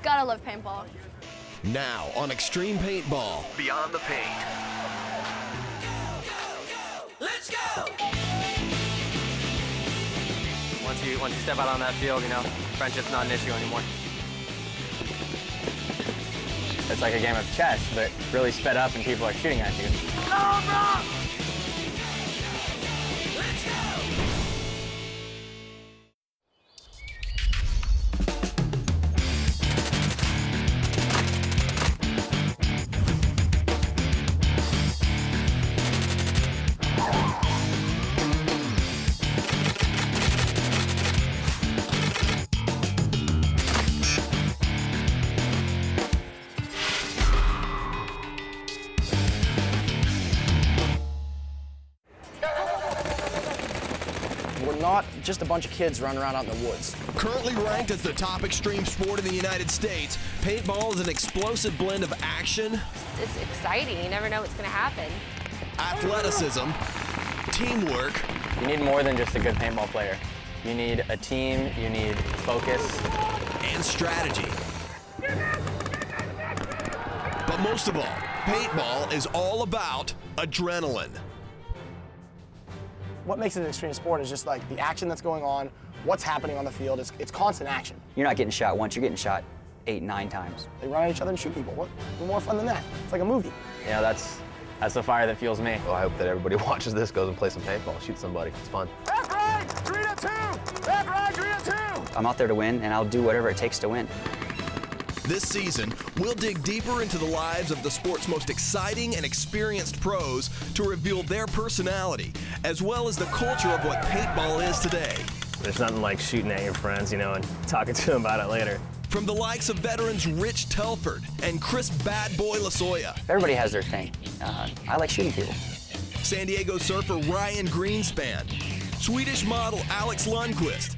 Gotta love paintball. Now on Xtreme Paintball. Beyond the paint. Let's go! Once you step out on that field, you know, friendship's not an issue anymore. It's like a game of chess, but really sped up and people are shooting at you. No, bro! Let's go! We're not just a bunch of kids running around out in the woods. Currently ranked as the top extreme sport in the United States, paintball is an explosive blend of action, It's exciting. You never know what's going to happen. athleticism, teamwork, You need more than just a good paintball player. You need a team, you need focus. and strategy. But most of all, paintball is all about adrenaline. What makes it an extreme sport is just like the action that's going on, what's happening on the field. It's constant action. You're not getting shot once, you're getting shot 8, 9 times. They run at each other and shoot people. What more fun than that? It's like a movie. You know, that's the fire that fuels me. Well, I hope that everybody watches this, goes and plays some paintball, shoot somebody. It's fun. Left, right, 3 to 2! Left, right, 3 to 2! I'm out there to win, and I'll do whatever it takes to win. This season, we'll dig deeper into the lives of the sport's most exciting and experienced pros to reveal their personality, as well as the culture of what paintball is today. There's nothing like shooting at your friends, you know, and talking to them about it later. From the likes of veterans Rich Telford and Chris Bad Boy Lasoya, Everybody has their thing. I like shooting people. San Diego surfer Ryan Greenspan, Swedish model Alex Lundqvist,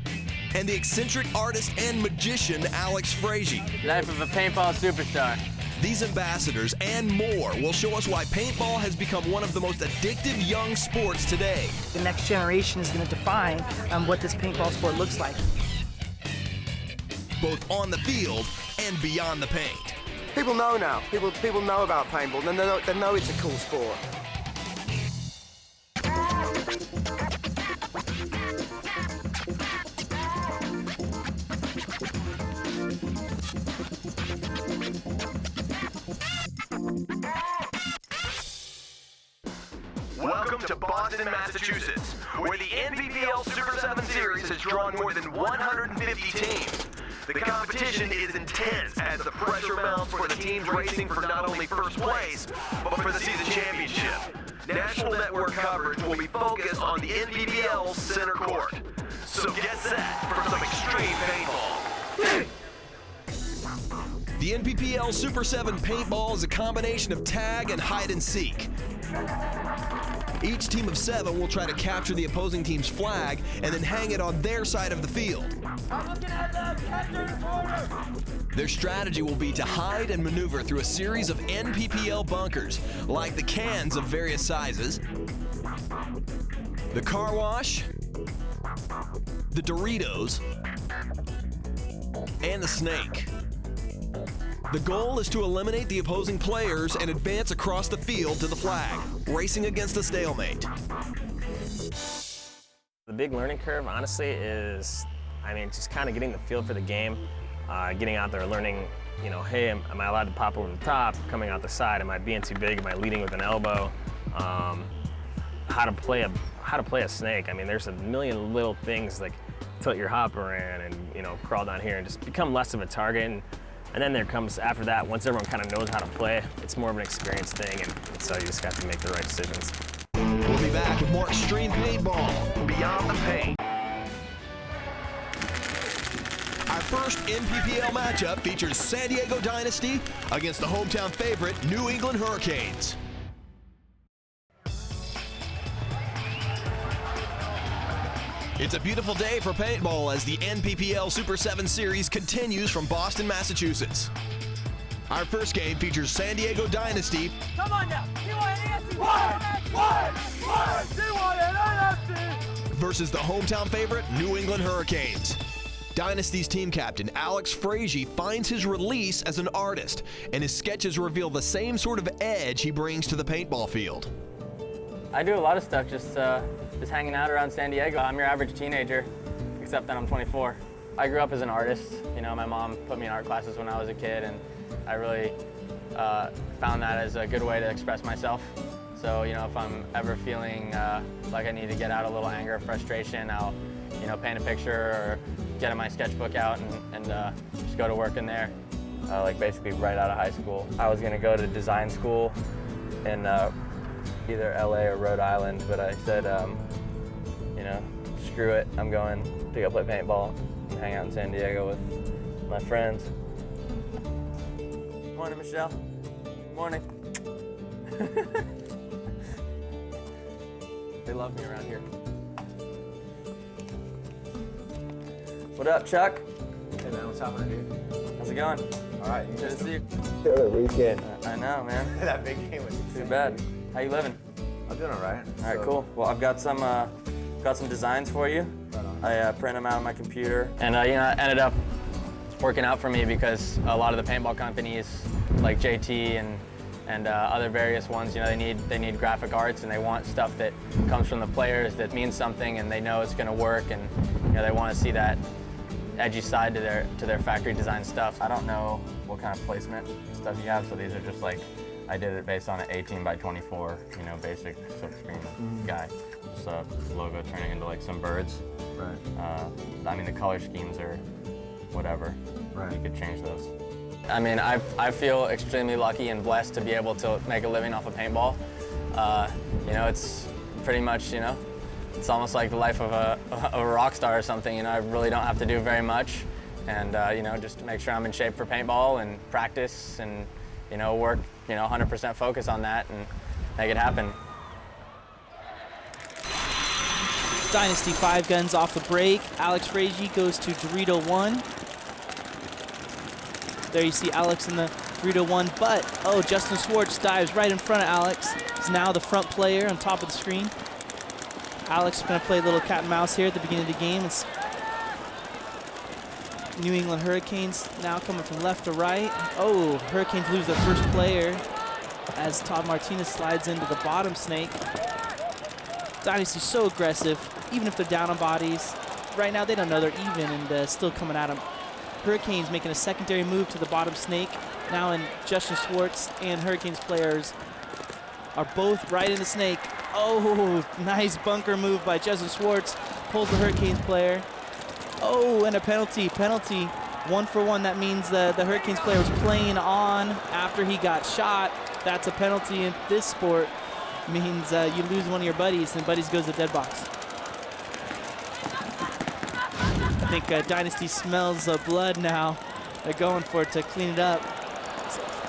and the eccentric artist and magician Alex Fraige. Life of a paintball superstar. These ambassadors and more will show us why paintball has become one of the most addictive young sports today. The next generation is going to define what this paintball sport looks like. Both on the field and beyond the paint. People know now. People know about paintball. They know it's a cool sport. Welcome to Boston, Massachusetts, where the NPPL Super 7 Series has drawn more than 150 teams. The competition is intense as the pressure mounts for the teams racing for not only first place, but for the season championship. National network coverage will be focused on the NPPL center court. So get set for some extreme paintball. The NPPL Super 7 Paintball is a combination of tag and hide and seek. Each team of 7 will try to capture the opposing team's flag and then hang it on their side of the field. Their strategy will be to hide and maneuver through a series of NPPL bunkers, like the cans of various sizes, the car wash, the Doritos, and the snake. The goal is to eliminate the opposing players and advance across the field to the flag, racing against a stalemate. The big learning curve, honestly, is, just kind of getting the feel for the game, getting out there, learning, hey, am I allowed to pop over the top, coming out the side, am I being too big, am I leading with an elbow, how to play a snake. There's a million little things like tilt your hopper in and, crawl down here and just become less of a target. And then there comes, after that, once everyone kind of knows how to play, it's more of an experience thing, and so you just got to make the right decisions. We'll be back with more Extreme Paintball, Beyond the Paint. Our first NPPL matchup features San Diego Dynasty against the hometown favorite, New England Hurricanes. It's a beautiful day for paintball as the NPPL Super 7 Series continues from Boston, Massachusetts. Our first game features San Diego Dynasty Come on now! T1 versus the hometown favorite, New England Hurricanes. Dynasty's team captain, Alex Fraige, finds his release as an artist, and his sketches reveal the same sort of edge he brings to the paintball field. I do a lot of stuff just hanging out around San Diego. I'm your average teenager, except that I'm 24. I grew up as an artist. You know, my mom put me in art classes when I was a kid, and I really found that as a good way to express myself. So, you know, if I'm ever feeling like I need to get out a little anger or frustration, I'll, you know, paint a picture or get my sketchbook out and just go to work in there. Like basically right out of high school. I was gonna go to design school in either LA or Rhode Island, but I said, you know, screw it, I'm going to go play paintball and hang out in San Diego with my friends. Morning, Michelle. Morning. They love me around here. What up, Chuck? Hey man, what's happening, dude? How's it going? All right, you Good to see you. Killer weekend. I know, man. That big game was insane. Too bad. How you living? I'm doing all right. All right, cool. Well, I've got some designs for you. Right on. I print them out on my computer, and you know, it ended up working out for me because a lot of the paintball companies, like JT and other various ones, you know, they need graphic arts, and they want stuff that comes from the players that means something, and they know it's going to work, and you know, they want to see that edgy side to their factory design stuff. I don't know what kind of placement stuff you have, so these are just like, I did it based on an 18 by 24, you know, basic silk screen guy. Just a logo turning into like some birds. Right. I mean, the color schemes are whatever. Right. You could change those. I mean, I feel extremely lucky and blessed to be able to make a living off of paintball. You know, it's pretty much, you know, it's almost like the life of a rock star or something. You know, I really don't have to do very much, and you know, just to make sure I'm in shape for paintball and practice and, you know, work, you know, 100% focus on that and make it happen. Dynasty 5 guns off the break. Alex Fraige goes to Dorito 1. There you see Alex in the Dorito 1, but, oh, Justin Schwartz dives right in front of Alex. He's now the front player on top of the screen. Alex is going to play a little cat and mouse here at the beginning of the game. It's New England Hurricanes now coming from left to right. Oh, Hurricanes lose their first player as Todd Martinez slides into the bottom snake. Dynasty's so aggressive, even if they're down on bodies. Right now, they don't know they're even and still coming at them. Hurricanes making a secondary move to the bottom snake. Now in Justin Schwartz and Hurricanes players are both right in the snake. Oh, nice bunker move by Justin Schwartz. Pulls the Hurricanes player. Oh, and a penalty. 1 for 1. That means the Hurricanes player was playing on after he got shot. That's a penalty in this sport. Means you lose one of your buddies, and buddies goes to dead box. I think Dynasty smells blood now. They're going for it to clean it up.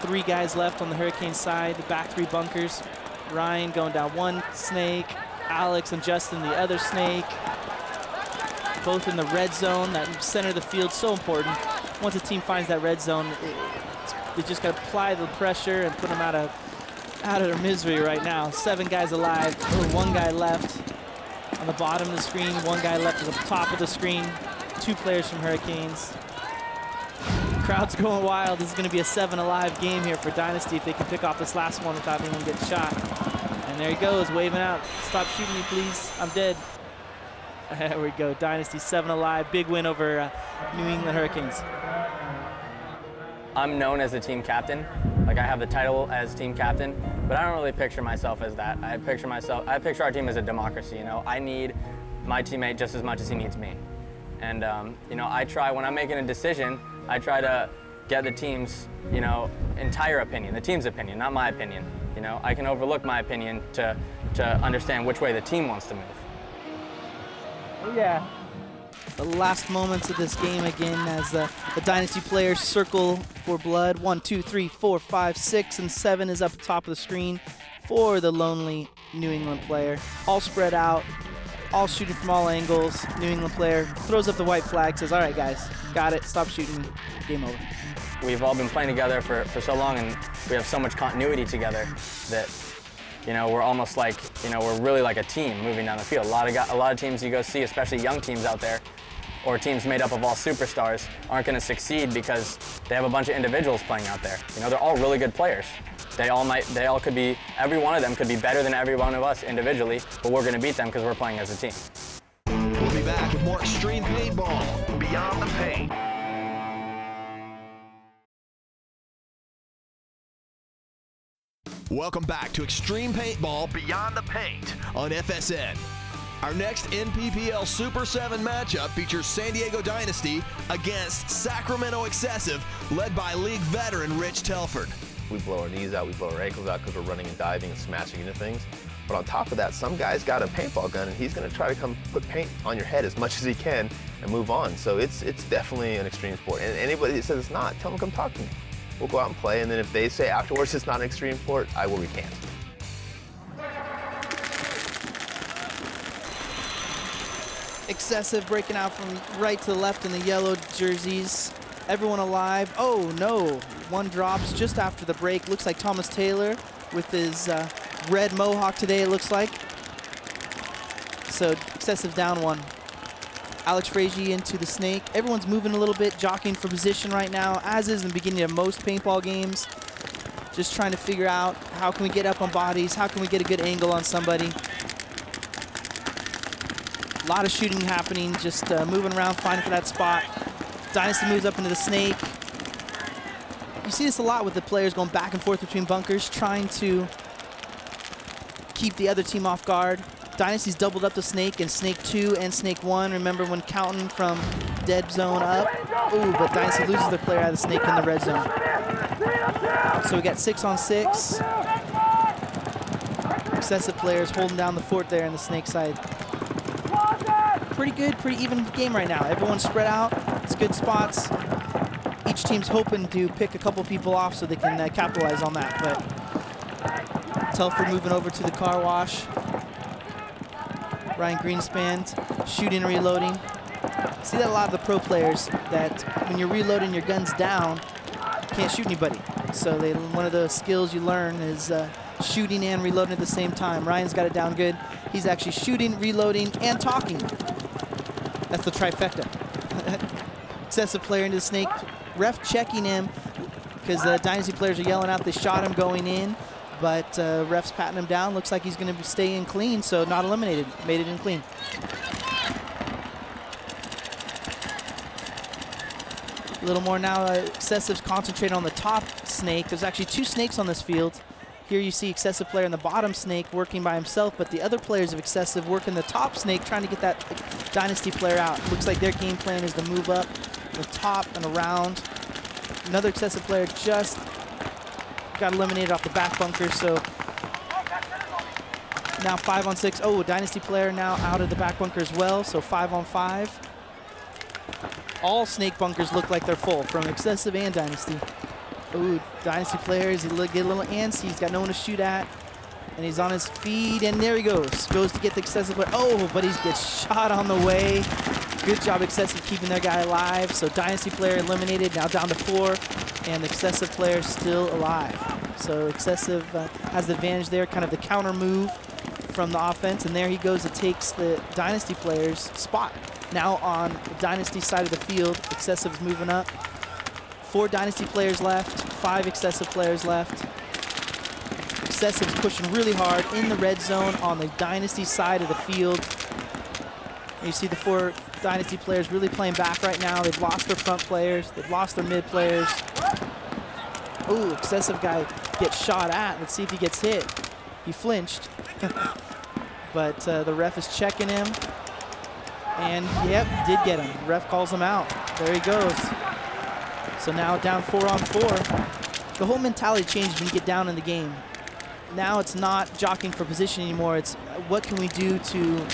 3 guys left on the Hurricane side, the back 3 bunkers. Ryan going down 1 snake, Alex and Justin the other snake. Both in the red zone, that center of the field, so important. Once a team finds that red zone, they just got to apply the pressure and put them out of their misery right now. 7 guys alive, 1 guy left on the bottom of the screen, 1 guy left at the top of the screen. 2 players from Hurricanes. Crowd's going wild. This is going to be a 7 alive game here for Dynasty if they can pick off this last one without anyone getting shot. And there he goes, waving out. Stop shooting me, please. I'm dead. There we go. Dynasty 7 alive. Big win over New England Hurricanes. I'm known as the team captain. Like, I have the title as team captain, but I don't really picture myself as that. I picture our team as a democracy. You know, I need my teammate just as much as he needs me. And you know, I try, when I'm making a decision, I try to get the team's, you know, entire opinion, the team's opinion, not my opinion. You know, I can overlook my opinion to understand which way the team wants to move. Oh yeah. The last moments of this game again as the Dynasty players circle for blood. 1, 2, 3, 4, 5, 6, and 7 is up top of the screen for the lonely New England player. All spread out, all shooting from all angles. New England player throws up the white flag, says, all right, guys, got it, stop shooting, game over. We've all been playing together for so long, and we have so much continuity together that, you know, we're almost like, you know, we're really like a team moving down the field. A lot of teams you go see, especially young teams out there, or teams made up of all superstars aren't going to succeed because they have a bunch of individuals playing out there. You know, they're all really good players. They all could be, every one of them could be better than every one of us individually, but we're going to beat them because we're playing as a team. We'll be back with more Xtreme Paintball. Beyond the Paint. Welcome back to Xtreme Paintball Beyond the Paint on FSN. Our next NPPL Super 7 matchup features San Diego Dynasty against Sacramento Excessive, led by league veteran Rich Telford. We blow our knees out, we blow our ankles out because we're running and diving and smashing into things. But on top of that, some guy's got a paintball gun and he's going to try to come put paint on your head as much as he can and move on. So it's definitely an extreme sport. And anybody that says it's not, tell them come talk to me. We'll go out and play, and then if they say afterwards it's not an extreme sport, I will recant. Excessive breaking out from right to left in the yellow jerseys. Everyone alive. Oh no, one drops just after the break. Looks like Thomas Taylor with his red mohawk today, it looks like. So Excessive down one. Alex Fraige into the snake. Everyone's moving a little bit, jockeying for position right now, as is in the beginning of most paintball games. Just trying to figure out how can we get up on bodies, how can we get a good angle on somebody. A lot of shooting happening, just moving around, finding for that spot. Dynasty moves up into the snake. You see this a lot with the players going back and forth between bunkers, trying to keep the other team off guard. Dynasty's doubled up the snake in snake 2 and snake 1. Remember when counting from dead zone up? Ooh, but Dynasty loses their player out of the snake in the red zone. So we got 6 on 6. Excessive players holding down the fort there in the snake side. Pretty good, pretty even game right now. Everyone's spread out. It's good spots. Each team's hoping to pick a couple people off so they can capitalize on that. But Telford moving over to the car wash. Ryan Greenspan shooting and reloading. See that a lot of the pro players, that when you're reloading, your gun's down, you can't shoot anybody. So one of the skills you learn is shooting and reloading at the same time. Ryan's got it down good. He's actually shooting, reloading, and talking. That's the trifecta. Excessive player into the snake. Ref checking him because the Dynasty players are yelling out they shot him going in. But ref's patting him down. Looks like he's going to stay in clean, so not eliminated. Made it in clean. A little more now. Excessive's concentrating on the top snake. There's actually 2 snakes on this field. Here you see Excessive player in the bottom snake working by himself, but the other players of Excessive working the top snake, trying to get that Dynasty player out. Looks like their game plan is to move up the top and around. Another Excessive player just got eliminated off the back bunker, so now 5 on 6. Oh, Dynasty player now out of the back bunker as well, so 5 on 5. All snake bunkers look like they're full from Excessive and Dynasty. Ooh, Dynasty players, he get a little antsy. He's got no one to shoot at, and he's on his feet, and there he goes. Goes to get the Excessive player. Oh, but he gets shot on the way. Good job, Excessive, keeping their guy alive. So Dynasty player eliminated, now down to 4, and the Excessive player still alive. So Excessive has the advantage there, kind of the counter move from the offense, and there he goes. It takes the Dynasty player's spot. Now on the Dynasty side of the field, Excessive's moving up. 4 Dynasty players left, 5 Excessive players left. Excessive's pushing really hard in the red zone on the Dynasty side of the field. And you see the 4 Dynasty players really playing back right now. They've lost their front players, they've lost their mid players. Ooh, Excessive guy gets shot at. Let's see if he gets hit. He flinched. But the ref is checking him. And yep, did get him. The ref calls him out. There he goes. So now down 4 on 4. The whole mentality changes when you get down in the game. Now it's not jockeying for position anymore. It's what can we do to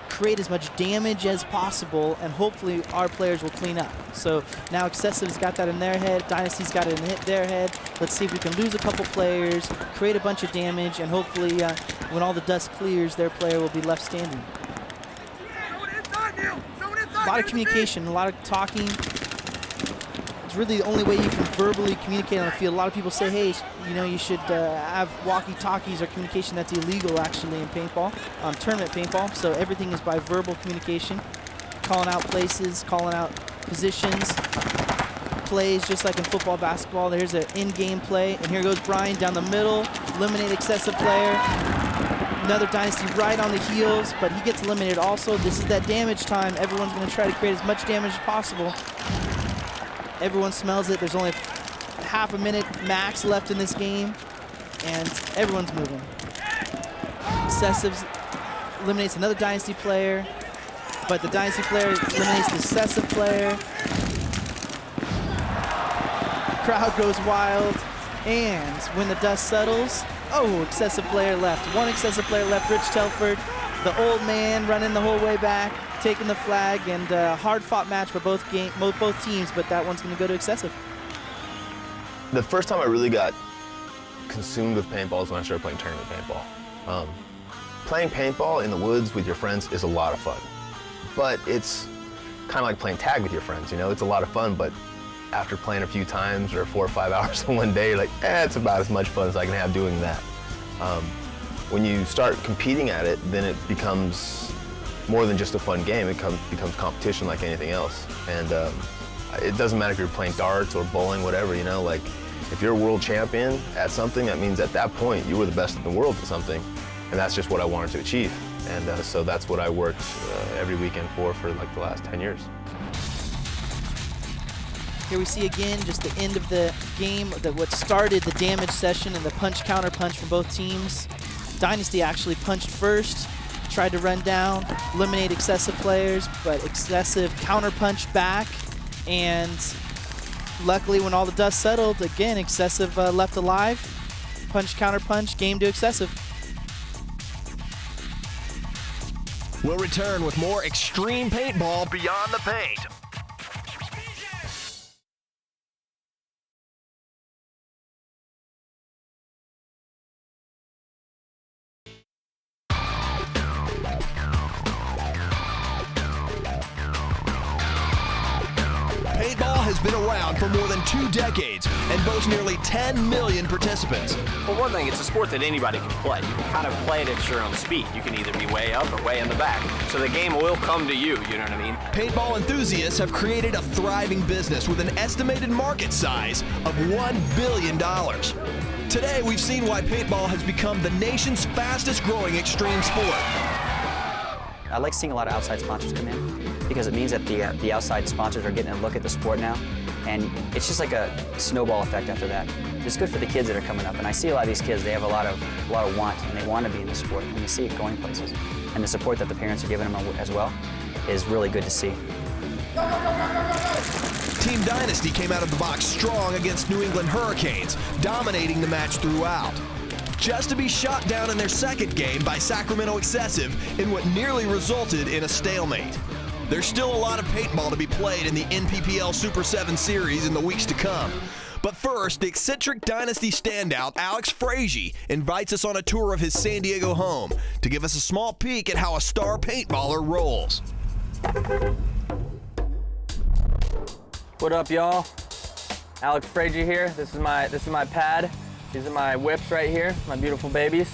create as much damage as possible, and hopefully our players will clean up. So now Excessive's got that in their head. Dynasty's got it in their head. Let's see if we can lose a couple players, create a bunch of damage, and hopefully when all the dust clears, their player will be left standing. A lot of communication, a lot of talking. It's really the only way you can verbally communicate on the field. A lot of people say, hey, you know, you should have walkie-talkies or communication. That's illegal, actually, in paintball, tournament paintball. So everything is by verbal communication. calling out places, calling out positions, plays just like in football, basketball. There's an in-game play, and here goes Brian down the middle, eliminate excessive player. Another Dynasty right on the heels, but he gets eliminated also. This is that damage time. Everyone's going to try to create as much damage as possible. Everyone smells it. There's only half a minute max left in this game, and everyone's moving. Excessive eliminates another Dynasty player, but the Dynasty player eliminates the Excessive player. The crowd goes wild, and when the dust settles, oh, Excessive player left. One Excessive player left, Rich Telford, the old man running the whole way back, taking the flag, and a hard-fought match for both teams, but that one's going to go to Excessive. The first time I really got consumed with paintball is when I started playing tournament paintball. Playing paintball in the woods with your friends is a lot of fun, but it's kind of like playing tag with your friends, you know? It's a lot of fun, but after playing a few times or 4 or 5 hours in one day, you're like, it's about as much fun as I can have doing that. When you start competing at it, then it becomes more than just a fun game. It becomes competition like anything else. And it doesn't matter if you're playing darts or bowling, whatever, you know, like if you're a world champion at something, that means at that point you were the best in the world at something. And that's just what I wanted to achieve. And so that's what I worked every weekend for like the last 10 years. Here we see again just the end of the game, what started the damage session and the punch-counter punch from both teams. Dynasty actually punched first, tried to run down, eliminate Excessive players, but Excessive counter-punched back, and luckily when all the dust settled, again, Excessive left alive. Punch-counter-punch, game to Excessive. We'll return with more Xtreme Paintball Beyond the Paint. Paintball has been around for more than 2 decades and boasts nearly 10 million participants. Well, one thing, it's a sport that anybody can play. You can kind of play it at your own speed. You can either be way up or way in the back. So the game will come to you know what I mean? Paintball enthusiasts have created a thriving business with an estimated market size of $1 billion. Today, we've seen why paintball has become the nation's fastest growing extreme sport. I like seeing a lot of outside sponsors come in because it means that the outside sponsors are getting a look at the sport now, and it's just like a snowball effect after that. It's good for the kids that are coming up, and I see a lot of these kids, they have a lot of want, and they want to be in the sport, and you see it going places. And the support that the parents are giving them as well is really good to see. Team Dynasty came out of the box strong against New England Hurricanes, dominating the match throughout, just to be shot down in their second game by Sacramento Excessive in what nearly resulted in a stalemate. There's still a lot of paintball to be played in the NPPL Super 7 series in the weeks to come. But first, the eccentric Dynasty standout Alex Fraige invites us on a tour of his San Diego home to give us a small peek at how a star paintballer rolls. What up, y'all? Alex Fraige here. This is my pad. These are my whips right here, my beautiful babies.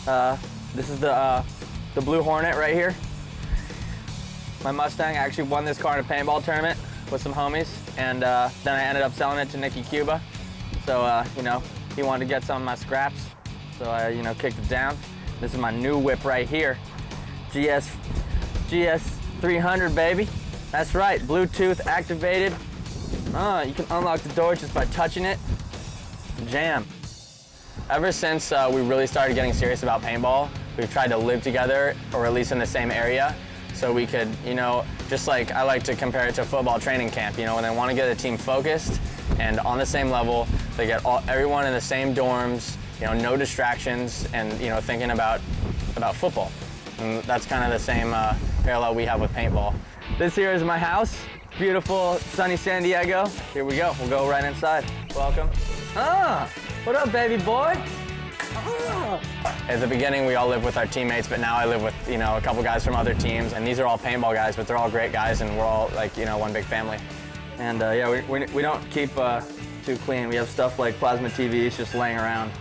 This is the Blue Hornet right here. My Mustang. I actually won this car in a paintball tournament with some homies, and then I ended up selling it to Nicky Cuba. So, you know, he wanted to get some of my scraps, so I, you know, kicked it down. This is my new whip right here, GS 300, baby. That's right, Bluetooth activated. You can unlock the door just by touching it. It's the jam. Ever since we really started getting serious about paintball, we've tried to live together, or at least in the same area, so we could, you know, just like I like to compare it to football training camp, you know, when they want to get a team focused and on the same level, they get everyone in the same dorms, you know, no distractions, and, you know, thinking about football. And that's kind of the same parallel we have with paintball. This here is my house, beautiful sunny San Diego. Here we go, we'll go right inside. Welcome. What up, baby boy? At the beginning, we all lived with our teammates, but now I live with, you know, a couple guys from other teams, and these are all paintball guys, but they're all great guys, and we're all, like, you know, one big family. And yeah, we don't keep too clean. We have stuff like plasma TVs just laying around,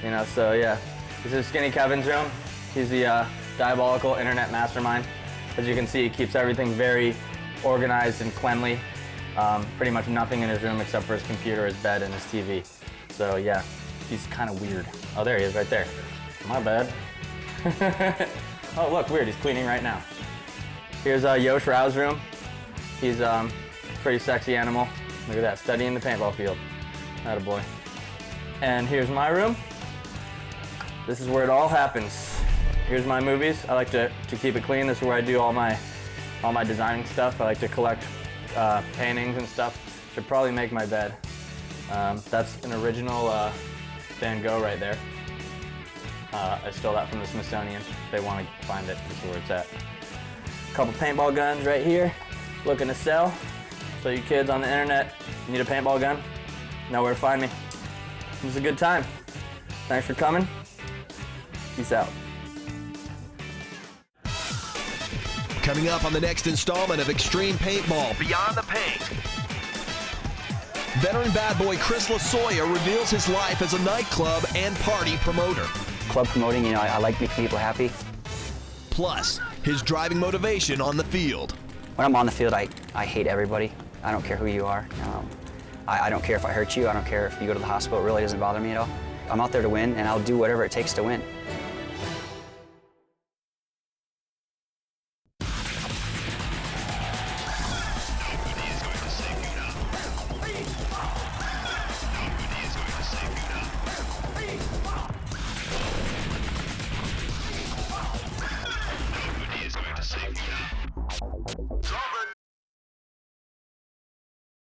you know, so yeah. This is Skinny Kevin's room. He's the diabolical internet mastermind. As you can see, he keeps everything very organized and cleanly. Pretty much nothing in his room except for his computer, his bed, and his TV. So yeah, he's kind of weird. Oh, there he is right there. My bad. Oh, look, weird, he's cleaning right now. Here's Yosh Rao's room. He's a pretty sexy animal. Look at that, studying the paintball field. Attaboy. And here's my room. This is where it all happens. Here's my movies. I like to keep it clean. This is where I do all my designing stuff. I like to collect paintings and stuff. Should probably make my bed. That's an original Van Gogh right there. I stole that from the Smithsonian. If they want to find it, this is where it's at. A couple paintball guns right here, looking to sell. So you kids on the internet, need a paintball gun, know where to find me. It was a good time. Thanks for coming. Peace out. Coming up on the next installment of Xtreme Paintball, Beyond the Paint. veteran bad boy Chris Lasoya reveals his life as a nightclub and party promoter. Club promoting, you know, I like making people happy. Plus, his driving motivation on the field. When I'm on the field, I hate everybody. I don't care who you are. I don't care if I hurt you. I don't care if you go to the hospital. It really doesn't bother me at all. I'm out there to win, and I'll do whatever it takes to win.